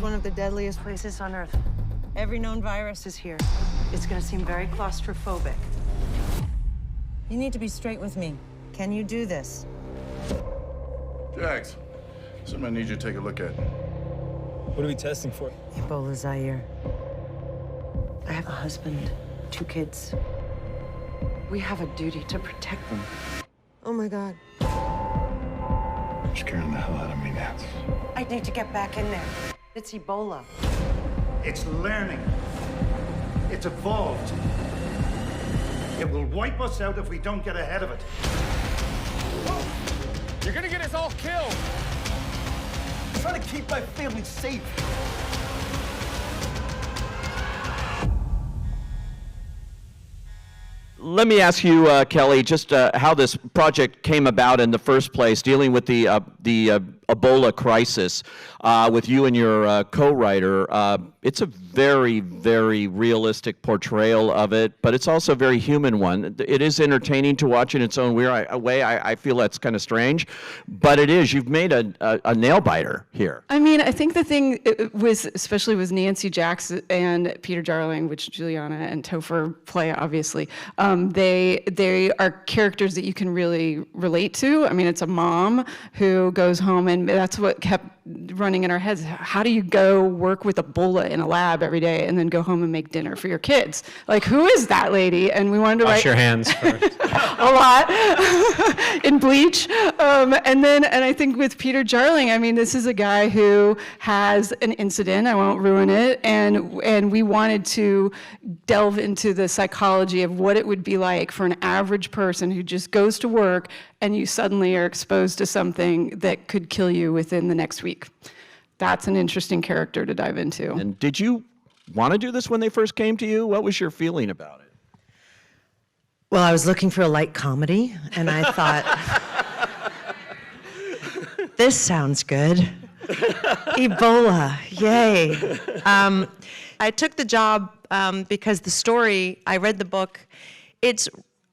one of the deadliest places on Earth. Every known virus is here. It's gonna seem very claustrophobic. You need to be straight with me. Can you do this? Jax, something I need you to take a look at. What are we testing for? Ebola, Zaire. I have a husband, 2 kids. We have a duty to protect them. Oh my God. You're scaring the hell out of me, Nance. I need to get back in there. It's Ebola. It's learning. It's evolved. It will wipe us out if we don't get ahead of it. Whoa. You're gonna get us all killed. I'm trying to keep my family safe. Let me ask you, Kelly, just how this project came about in the first place, dealing with the Ebola crisis with you and your co-writer. It's a very, very realistic portrayal of it, but it's also a very human one. It is entertaining to watch in its own weird way. I feel that's kind of strange, but it is. You've made a nail-biter here. I mean, I think the thing was, especially with Nancy Jackson and Peter Jarling, which Juliana and Topher play, obviously, they are characters that you can really relate to. I mean, it's a mom who goes home, and that's what kept running in our heads. How do you go work with Ebola in a lab every day and then go home and make dinner for your kids? Like, who is that lady? And we wanted to Wash your hands first. a lot in bleach. And I think with Peter Jarling, I mean, this is a guy who has an incident, I won't ruin it, and we wanted to delve into the psychology of what it would be like for an average person who just goes to work and you suddenly are exposed to something that could kill you within the next week. That's an interesting character to dive into. And did you want to do this when they first came to you? What was your feeling about it? Well, I was looking for a light comedy, and I thought, this sounds good. Ebola, yay. I took the job because the story, I read the book, it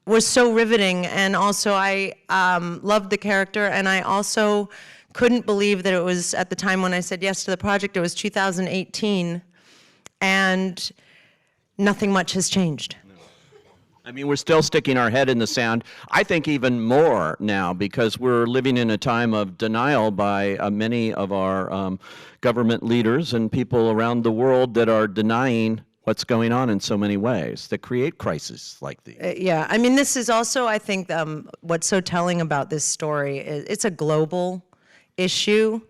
was so riveting, and also I loved the character, and I also couldn't believe that it was, at the time when I said yes to the project, it was 2018, and nothing much has changed. I mean, we're still sticking our head in the sand. I think even more now, because we're living in a time of denial by many of our government leaders and people around the world that are denying what's going on in so many ways that create crises like these. Yeah, I mean, this is also, I think, what's so telling about this story is it's a global issue,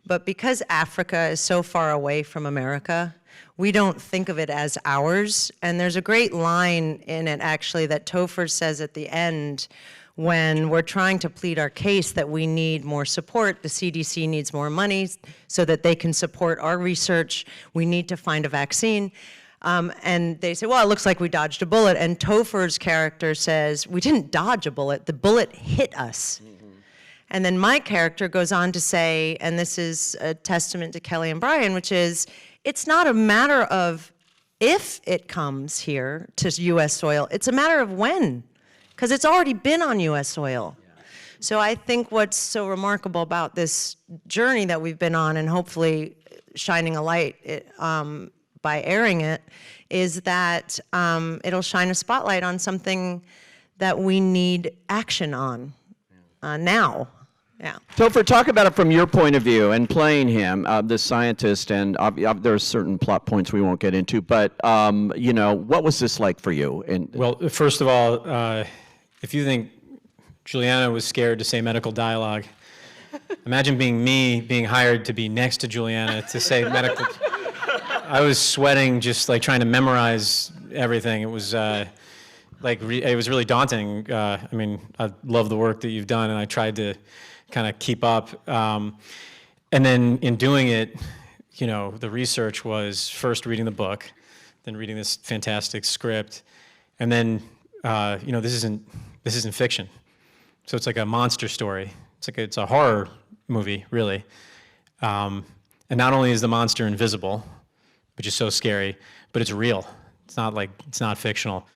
but because Africa is so far away from America, we don't think of it as ours. And there's a great line in it, actually, that Topher says at the end when we're trying to plead our case that we need more support. The CDC needs more money so that they can support our research. We need to find a vaccine. And they say, well, it looks like we dodged a bullet. And Topher's character says, we didn't dodge a bullet, the bullet hit us. Mm-hmm. And then my character goes on to say, and this is a testament to Kelly and Brian, which is, it's not a matter of if it comes here to US soil, it's a matter of when, because it's already been on US soil. Yeah. So I think what's so remarkable about this journey that we've been on, and hopefully shining a light by airing it, is that it'll shine a spotlight on something that we need action on now. Yeah. Topher, talk about it from your point of view and playing him, the scientist, and there are certain plot points we won't get into, but you know, what was this like for you? Well, first of all, if you think Juliana was scared to say medical dialogue, imagine being hired to be next to Juliana to say medical. I was sweating just like trying to memorize everything. It was it was really daunting. I mean, I love the work that you've done, and I tried to kind of keep up. And then in doing it, you know, the research was first reading the book, then reading this fantastic script, and then you know, this isn't fiction, so it's like a monster story. It's a horror movie, really. And not only is the monster invisible, which is so scary, but it's real. It's not fictional.